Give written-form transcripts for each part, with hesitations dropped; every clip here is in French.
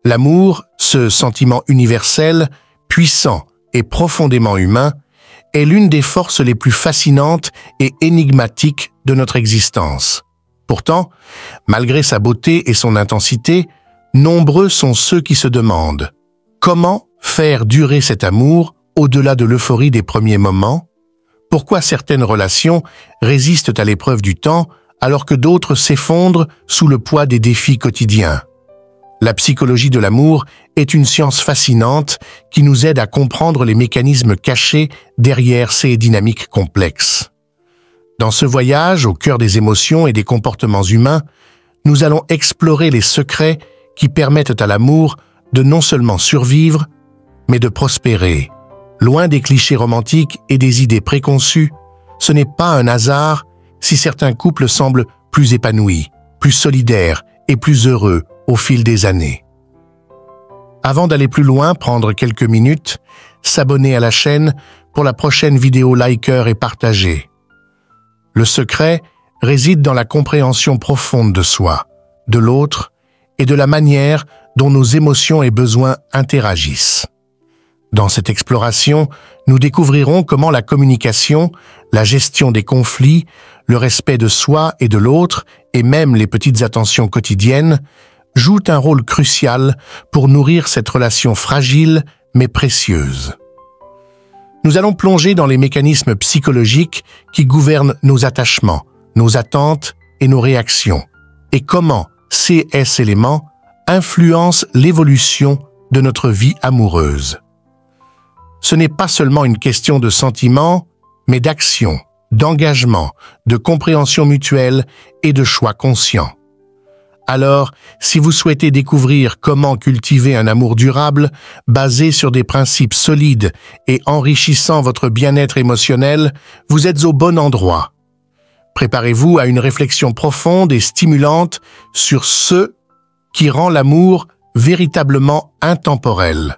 L'amour, ce sentiment universel, puissant et profondément humain, est l'une des forces les plus fascinantes et énigmatiques de notre existence. Pourtant, malgré sa beauté et son intensité, nombreux sont ceux qui se demandent comment faire durer cet amour au-delà de l'euphorie des premiers moments? Pourquoi certaines relations résistent à l'épreuve du temps alors que d'autres s'effondrent sous le poids des défis quotidiens? La psychologie de l'amour est une science fascinante qui nous aide à comprendre les mécanismes cachés derrière ces dynamiques complexes. Dans ce voyage au cœur des émotions et des comportements humains, nous allons explorer les secrets qui permettent à l'amour de non seulement survivre, mais de prospérer. Loin des clichés romantiques et des idées préconçues, ce n'est pas un hasard si certains couples semblent plus épanouis, plus solidaires et plus heureux au fil des années. Avant d'aller plus loin, prendre quelques minutes, s'abonner à la chaîne pour la prochaine vidéo, liker et partager. Le secret réside dans la compréhension profonde de soi, de l'autre et de la manière dont nos émotions et besoins interagissent. Dans cette exploration, nous découvrirons comment la communication, la gestion des conflits, le respect de soi et de l'autre, et même les petites attentions quotidiennes, jouent un rôle crucial pour nourrir cette relation fragile mais précieuse. Nous allons plonger dans les mécanismes psychologiques qui gouvernent nos attachements, nos attentes et nos réactions, et comment ces éléments influencent l'évolution de notre vie amoureuse. Ce n'est pas seulement une question de sentiments, mais d'action, d'engagement, de compréhension mutuelle et de choix conscients. Alors, si vous souhaitez découvrir comment cultiver un amour durable, basé sur des principes solides et enrichissant votre bien-être émotionnel, vous êtes au bon endroit. Préparez-vous à une réflexion profonde et stimulante sur ce qui rend l'amour véritablement intemporel.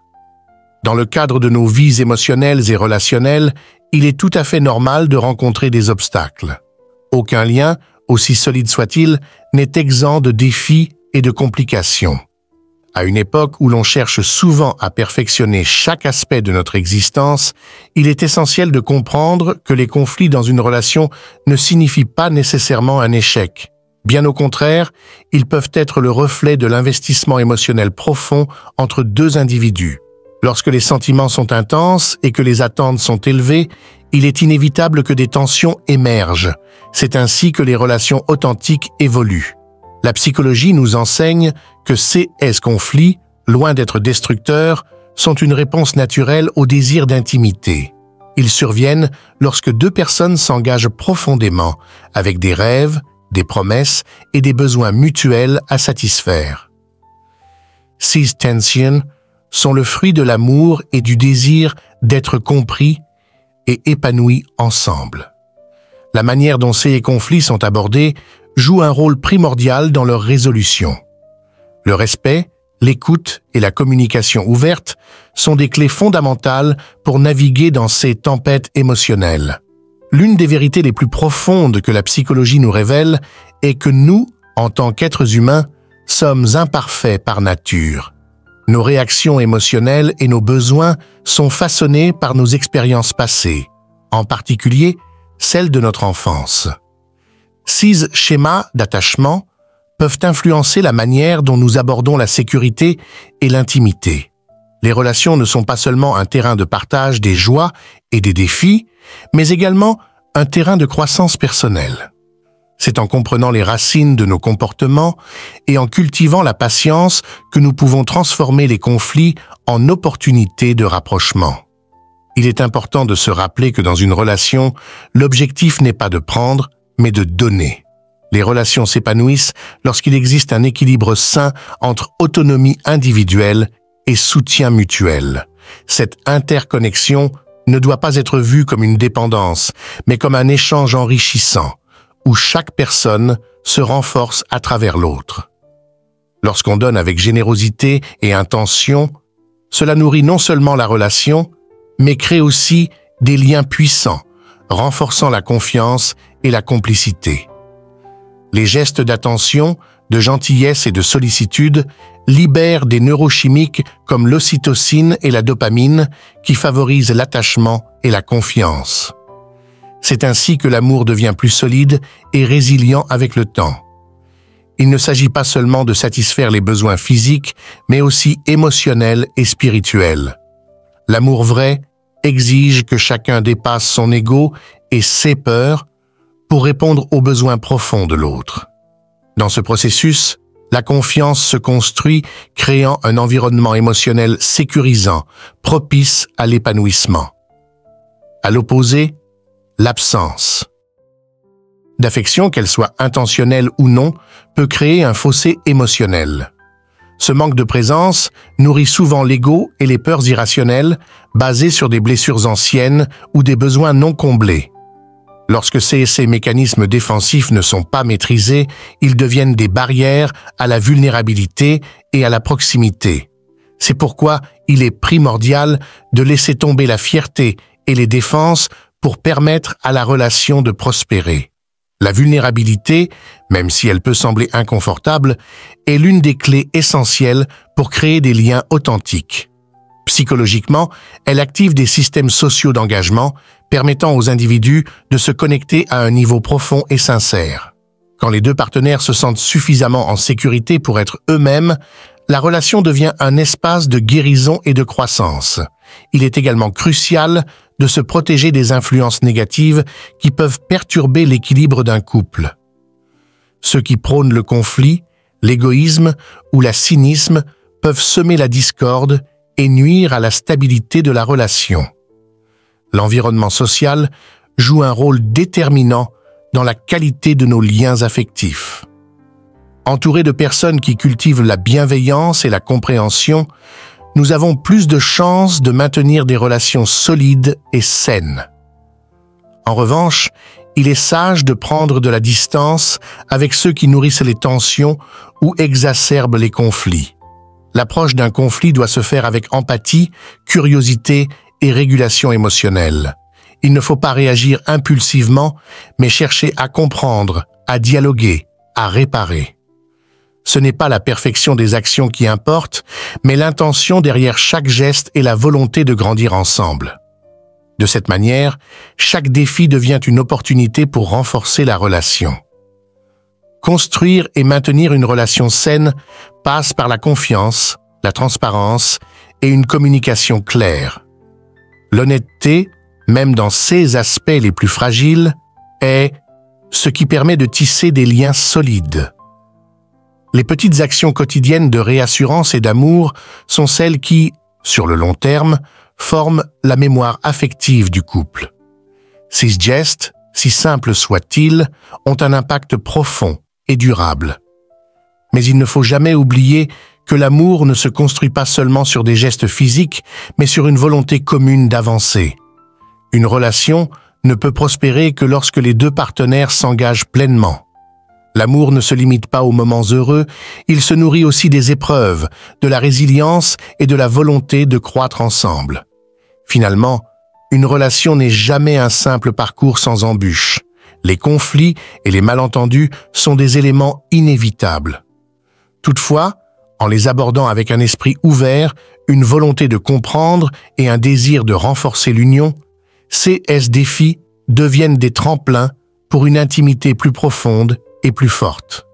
Dans le cadre de nos vies émotionnelles et relationnelles, il est tout à fait normal de rencontrer des obstacles. Aucun lien, aussi solide soit-il, n'est exempt de défis et de complications. À une époque où l'on cherche souvent à perfectionner chaque aspect de notre existence, il est essentiel de comprendre que les conflits dans une relation ne signifient pas nécessairement un échec. Bien au contraire, ils peuvent être le reflet de l'investissement émotionnel profond entre deux individus. Lorsque les sentiments sont intenses et que les attentes sont élevées, il est inévitable que des tensions émergent. C'est ainsi que les relations authentiques évoluent. La psychologie nous enseigne que ces conflits, loin d'être destructeurs, sont une réponse naturelle au désir d'intimité. Ils surviennent lorsque deux personnes s'engagent profondément, avec des rêves, des promesses et des besoins mutuels à satisfaire. Ces tensions sont le fruit de l'amour et du désir d'être compris et épanouis ensemble. La manière dont ces conflits sont abordés joue un rôle primordial dans leur résolution. Le respect, l'écoute et la communication ouverte sont des clés fondamentales pour naviguer dans ces tempêtes émotionnelles. L'une des vérités les plus profondes que la psychologie nous révèle est que nous, en tant qu'êtres humains, sommes imparfaits par nature. Nos réactions émotionnelles et nos besoins sont façonnés par nos expériences passées, en particulier celles de notre enfance. Ces schémas d'attachement peuvent influencer la manière dont nous abordons la sécurité et l'intimité. Les relations ne sont pas seulement un terrain de partage des joies et des défis, mais également un terrain de croissance personnelle. C'est en comprenant les racines de nos comportements et en cultivant la patience que nous pouvons transformer les conflits en opportunités de rapprochement. Il est important de se rappeler que dans une relation, l'objectif n'est pas de prendre, mais de donner. Les relations s'épanouissent lorsqu'il existe un équilibre sain entre autonomie individuelle et soutien mutuel. Cette interconnexion ne doit pas être vue comme une dépendance, mais comme un échange enrichissant, où chaque personne se renforce à travers l'autre. Lorsqu'on donne avec générosité et intention, cela nourrit non seulement la relation, mais crée aussi des liens puissants, renforçant la confiance et la complicité. Les gestes d'attention, de gentillesse et de sollicitude libère des neurochimiques comme l'ocytocine et la dopamine qui favorisent l'attachement et la confiance. C'est ainsi que l'amour devient plus solide et résilient avec le temps. Il ne s'agit pas seulement de satisfaire les besoins physiques, mais aussi émotionnels et spirituels. L'amour vrai exige que chacun dépasse son ego et ses peurs pour répondre aux besoins profonds de l'autre. Dans ce processus, la confiance se construit, créant un environnement émotionnel sécurisant, propice à l'épanouissement. À l'opposé, l'absence d'affection, qu'elle soit intentionnelle ou non, peut créer un fossé émotionnel. Ce manque de présence nourrit souvent l'ego et les peurs irrationnelles, basées sur des blessures anciennes ou des besoins non comblés. Lorsque ces mécanismes défensifs ne sont pas maîtrisés, ils deviennent des barrières à la vulnérabilité et à la proximité. C'est pourquoi il est primordial de laisser tomber la fierté et les défenses pour permettre à la relation de prospérer. La vulnérabilité, même si elle peut sembler inconfortable, est l'une des clés essentielles pour créer des liens authentiques. Psychologiquement, elle active des systèmes sociaux d'engagement permettant aux individus de se connecter à un niveau profond et sincère. Quand les deux partenaires se sentent suffisamment en sécurité pour être eux-mêmes, la relation devient un espace de guérison et de croissance. Il est également crucial de se protéger des influences négatives qui peuvent perturber l'équilibre d'un couple. Ceux qui prônent le conflit, l'égoïsme ou la cynisme peuvent semer la discorde et nuire à la stabilité de la relation. L'environnement social joue un rôle déterminant dans la qualité de nos liens affectifs. Entourés de personnes qui cultivent la bienveillance et la compréhension, nous avons plus de chances de maintenir des relations solides et saines. En revanche, il est sage de prendre de la distance avec ceux qui nourrissent les tensions ou exacerbent les conflits. L'approche d'un conflit doit se faire avec empathie, curiosité et régulation émotionnelle. Il ne faut pas réagir impulsivement, mais chercher à comprendre, à dialoguer, à réparer. Ce n'est pas la perfection des actions qui importe, mais l'intention derrière chaque geste et la volonté de grandir ensemble. De cette manière, chaque défi devient une opportunité pour renforcer la relation. Construire et maintenir une relation saine passe par la confiance, la transparence et une communication claire. L'honnêteté, même dans ses aspects les plus fragiles, est ce qui permet de tisser des liens solides. Les petites actions quotidiennes de réassurance et d'amour sont celles qui, sur le long terme, forment la mémoire affective du couple. Ces gestes, si simples soient-ils, ont un impact profond et durable. Mais il ne faut jamais oublier que l'amour ne se construit pas seulement sur des gestes physiques, mais sur une volonté commune d'avancer. Une relation ne peut prospérer que lorsque les deux partenaires s'engagent pleinement. L'amour ne se limite pas aux moments heureux, il se nourrit aussi des épreuves, de la résilience et de la volonté de croître ensemble. Finalement, une relation n'est jamais un simple parcours sans embûches. Les conflits et les malentendus sont des éléments inévitables. Toutefois, en les abordant avec un esprit ouvert, une volonté de comprendre et un désir de renforcer l'union, ces défis deviennent des tremplins pour une intimité plus profonde et plus forte.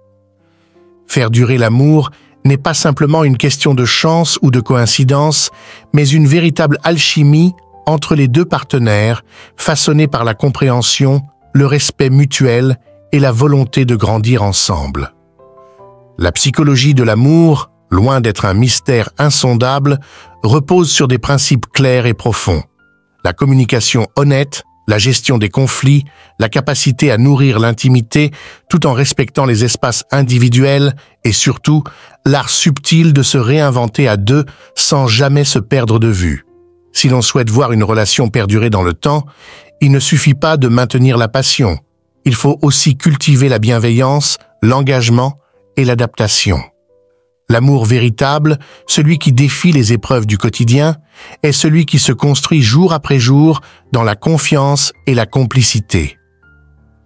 Faire durer l'amour n'est pas simplement une question de chance ou de coïncidence, mais une véritable alchimie entre les deux partenaires, façonnée par la compréhension, le respect mutuel et la volonté de grandir ensemble. La psychologie de l'amour, loin d'être un mystère insondable, repose sur des principes clairs et profonds. La communication honnête, la gestion des conflits, la capacité à nourrir l'intimité tout en respectant les espaces individuels et surtout l'art subtil de se réinventer à deux sans jamais se perdre de vue. Si l'on souhaite voir une relation perdurer dans le temps, il ne suffit pas de maintenir la passion. Il faut aussi cultiver la bienveillance, l'engagement et l'adaptation. L'amour véritable, celui qui défie les épreuves du quotidien, est celui qui se construit jour après jour dans la confiance et la complicité.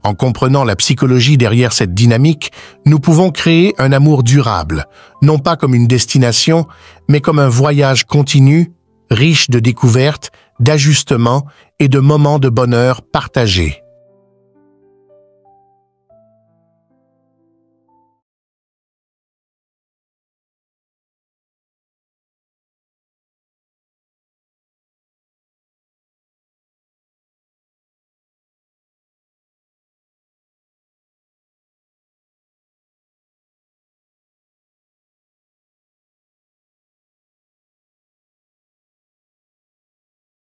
En comprenant la psychologie derrière cette dynamique, nous pouvons créer un amour durable, non pas comme une destination, mais comme un voyage continu, riche de découvertes, d'ajustements et de moments de bonheur partagés.